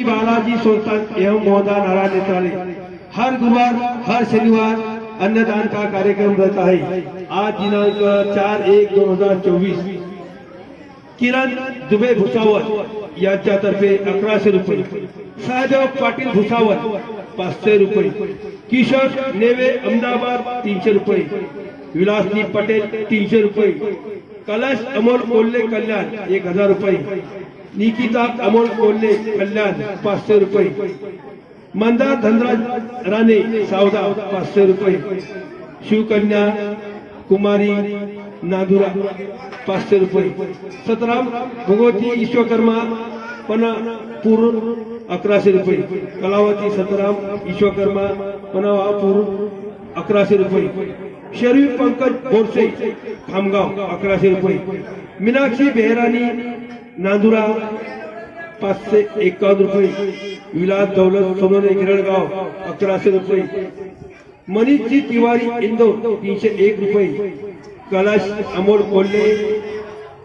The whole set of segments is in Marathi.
बालाजी सुल्तान एवं मोहनदास नारायण नेत्रालय हर गुरुवार हर शनिवार अन्नदान का कार्यक्रम रहता है। आज दिनांक 4/1/2024 किरण दुबे भुसावळ यांच्यातर्फे 1100 रुपये, सहदेव पाटील भुसावळ 500 रुपये, किशोर नेवे अहमदाबाद 300 रुपये, विलासजी पटेल 300 रुपये, कलश अमोल कोल्हे कल्याण 1000 रुपये, निकिता अमोल कोल्हे कल्याण 500 रुपये, मंदार धनराज राणे सावदा 500 रुपये, शिवकन्या कुमारी नादुरा 500 रुपये, सतराम भगवती विश्वकर्मा पनापूर 1100 रुपये, कलावती सतराम विश्वकर्मा पनापूर 1100 रुपये, शरीफ पंकज बोरसे खामगाव 1100 रुपये, मीनाक्षी बेहरानी नांदुरा 551 रुपये, विलास दौलत सोनोने गिरळगाव 1100 रुपये, मनीषजी तिवारी इंदोर 301 रुपये, कलश अमोल कोल्हे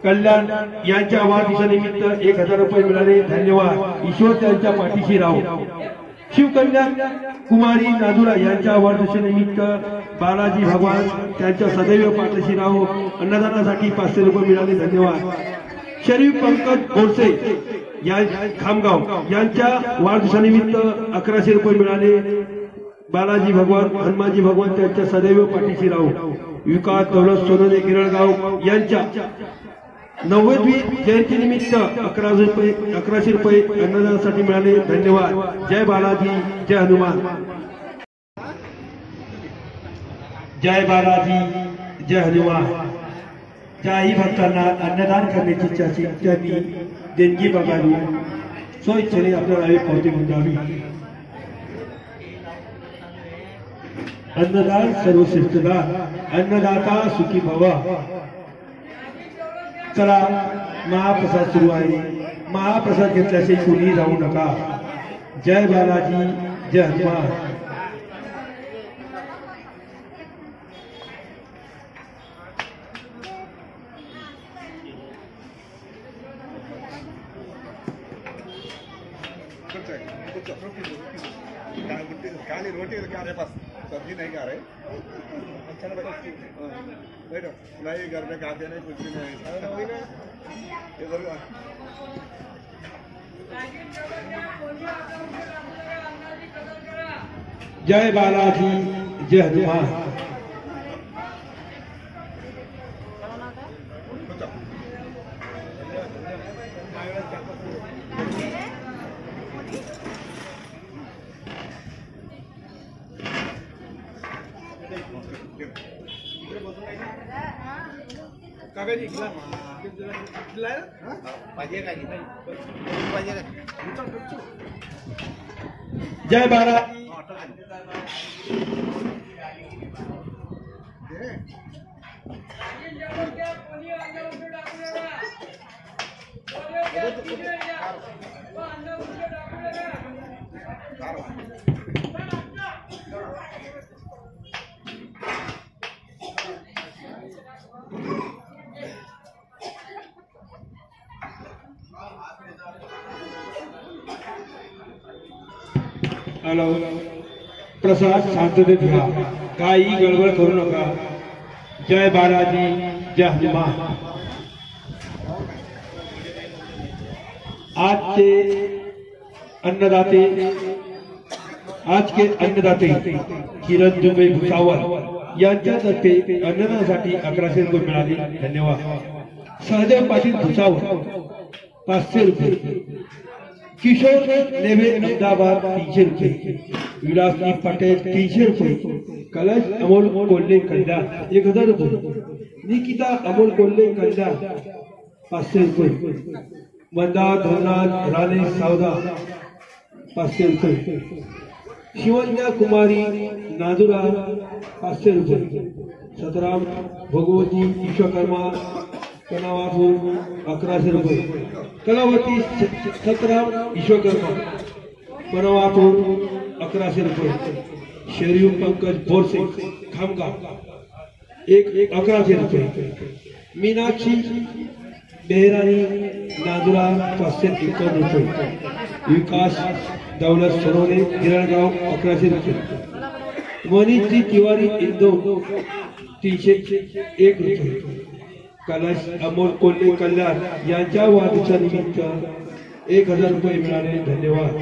कल्याण यांच्या वाढदिवसानिमित्त 1000 रुपये मिळाले, धन्यवाद, ईश्वर त्यांच्या पाठीशी राहो। शिवकन्या कुमारी नादुरा यांच्या वाढदिवसानिमित्त बालाजी भगवान त्यांच्या सदैव पाठीशी राहो, अन्नदानासाठी 500 रुपये मिळाले, धन्यवाद। शरीफ पंकज बोरसे या खामगाव यांच्या वाढदिवसानिमित्त 1100 रुपये मिळाले, बालाजी भगवान हनुमानजी भगवान त्यांच्या सदैव पाठीशी राहो। विकास दौलत सोनोने गिरळगाव यांच्या 90वी जयंतीनिमित्त 1100 रुपये अन्नदानासाठी मिळाले, धन्यवाद। जय बालाजी, जय हनुमान। जय बालाजी, जय हनुमान। ज्याही भक्तांना अन्नदान करण्याची इच्छा असेल त्यांनी देणगी बघावी, स्वइच्छेने आपल्या नावे पावती नोंदवावी। अन्नदान सर्वश्रेष्ठ दान, अन्नदाता सुखी भव। चला, महाप्रसाद सुरू आहे, महाप्रसाद घेतल्याशिवाय कोणी जाऊ नका। जय बालाजी, जय हनुमान। रोटी खा रहे, बस सब्जी नहीं खा रहे। अच्छा बैठो, नहीं घर में खाते नहीं, कुछ भी नहीं। जय बालाजी, जय हनुमान। जय बालाजी। हॅलो, प्रसाद शांततेत घ्या, काही गडबड करू नका। जय बालाजी, जय हनुमान। आज के अन्नदाते किरण दुबे भुसावळ यांच्यातर्फे अन्नदानासाठी 1100 रुपये मिळाले, धन्यवाद। सहदेव पाटील भुसावळ 500 रुपये, किशोर नेवे अहमदाबाद 300 रुपये, विलासजी पटेल 300 रुपये, कलश अमोल कोल्हे कल्याण 1000 रुपये, निकिता अमोल कोल्हे कल्याण 500 रुपये, मंदार धनराज राणे सावदा 500 रुपये, शिवकन्या कुमारी नादुरा 500 रुपये, सतराम भगवती विश्वकर्मा पनापूर 1100 रुपये, कलावती सतराम विश्वकर्मा पनापूर 1100 रुपये, शरीफ पंकज बोरसे खामगाव 1100 रुपये, मीनाक्षी बेहरानी नांदुरा 551 रुपये, विकास दौलत सरोने गिरणगाव 1100 रुपये, मनीषजी तिवारी इंदोर 301 रुपये, कैलाश अमोल कोल्हे कल्याण यांच्या वाढदिवसानिमित्त 1000 रुपये मिळाले. धन्यवाद.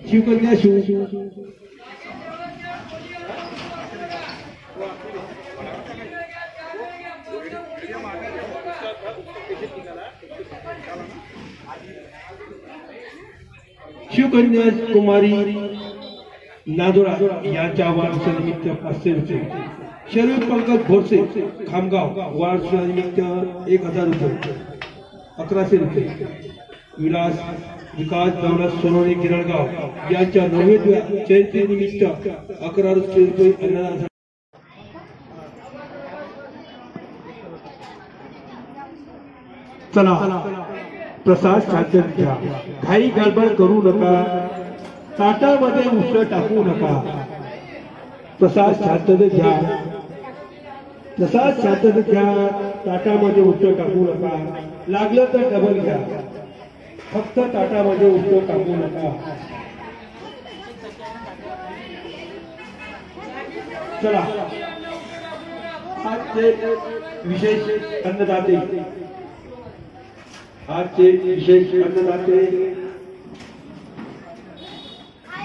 शिवकन्या शिव शिवकन्या कुमारी नांदुरा यांच्या वाढदिवसानिमित्त 500 रुपये, शरीफ पंकज भोरसे खामगाव वाढदिवसानिमित्त 1000 रुपये, 1100 रुपये, विकास दौलत सोनवणे गिरणगाव यांच्या 90व्या जयंतीनिमित्त 1100 रुपये अन्नदान. चला प्रसाद शांतत घ्या, घाई गडबड करू नका, ताटामध्ये उसळ टाकू नका. प्रसाद शांतत घ्या, प्रसाद शांतत घ्या, ताटामध्ये उसळ टाकू नका. लागलं तर डबल घ्या, फक्त ताटामध्ये उसळ टाकू नका. चला आजचे विशेष अन्नदाते, आजचे विशेष अन्नदाते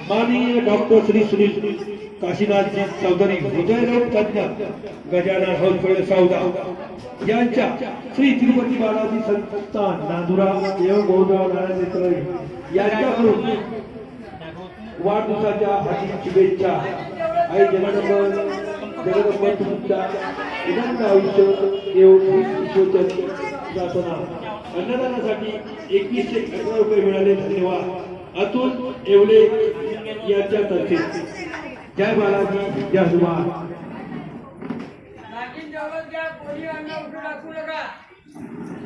माननीय डॉक्टर श्री सुनील काशीनाथजी चौधरी हृदयरोग तज्ञ गजानन हौसफळे सौदा यांच्या श्री तिरुपती बालाजी संस्थान नांदुरा एवं गोंधळ नारायण यांच्याकडून वाढदिवसाच्या हार्दिक शुभेच्छा. आई जगदंबा तुमच्या उदंड आयुष्य प्रार्थना. अन्नदानासाठी 2111 रुपये मिळाले. धन्यवाद. अतुल येवले यांच्यातर्फे. जय बालाजी, जय हनुमान.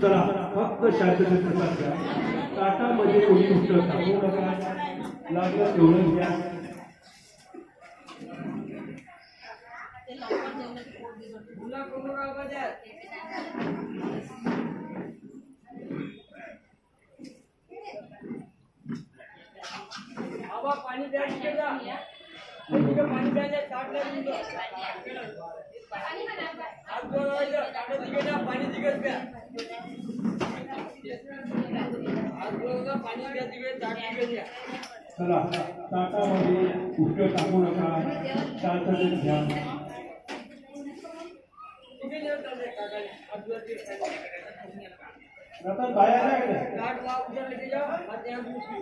चला फक्त शांततेत प्रसाद घ्या, ताटामध्ये कोणी उसळ टाकू नका, लागलं तेवढं घ्या. पाणी द्या, पाणी द्यायला ताट नाही तुमचं. हात जोडायचं, ताटं दिगेला, पाणी दिगत द्या. हात जोडायचं, पाणी द्या, दिगत ताट दिगत द्या. चला ताटामध्ये उसळ टाकू नका, शांततेत घ्या. आता बाहेर ताट लाव, उद्या लेके जाओ, हात द्या दूसरी.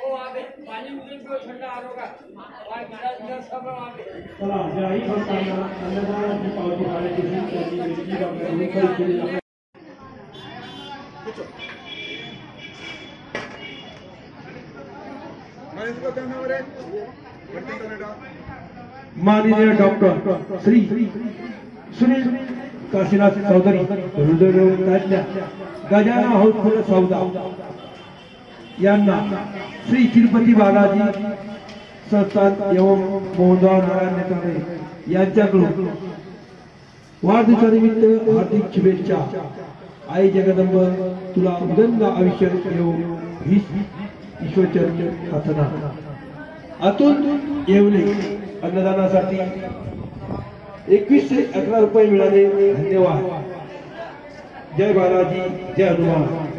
ओ आगे पानी मुझे को ठंडा आरोगा भाई गिलास सब आगे. चला ज्याही भक्तांना अन्नदानाची पावती काढायची असेल त्यांनी व्यक्ती डॉक्टरांनी केली. माननीय डॉक्टर श्री सुनील काशीनाथ चौधरी हृदयरोग तज्ञ गजानन हौसफळे सौदा यांना श्री तिरुपती बालाजी संस्थान एवं गोंधळ नारायण नेताने यांच्याकडून वाढदिवसानिमित्त हार्दिक शुभेच्छा. आई जगदंब तुला उदंड आयुष्य येवो हीच ईश्वरचरण प्रार्थना. अतुल येवले अन्नदानासाठी 2111 रुपये मिळाले. धन्यवाद. जय बालाजी, जय हनुमान.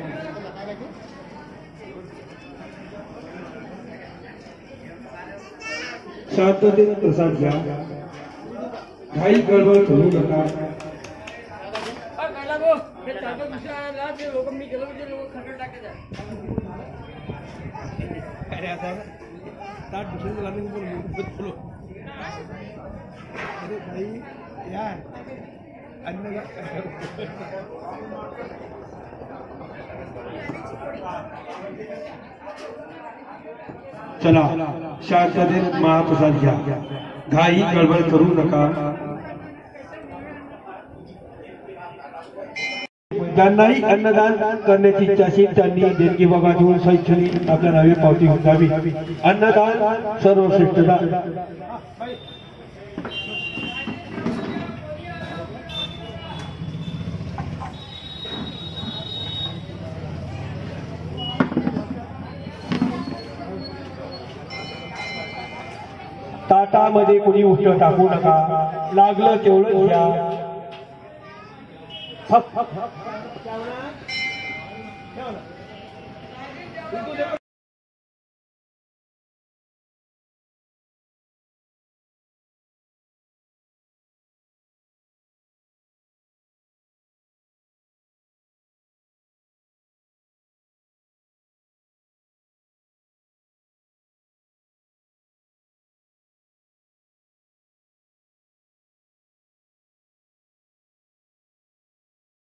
शांततेत प्रसाद घ्या, घाई गडबड करू नका. चला शांततेत महाप्रसाद घ्या, घाई गडबड करू नका. ज्यांनाही अन्नदान करण्याची इच्छा असेल त्यांनी देणगी विभागातून शैक्षणिक आपल्या नावे पावती घ्यावी. अन्नदान सर्वश्रेष्ठता. ताटामध्ये कुणी उष्ट टाकू नका, लागलं तेवढं घ्या.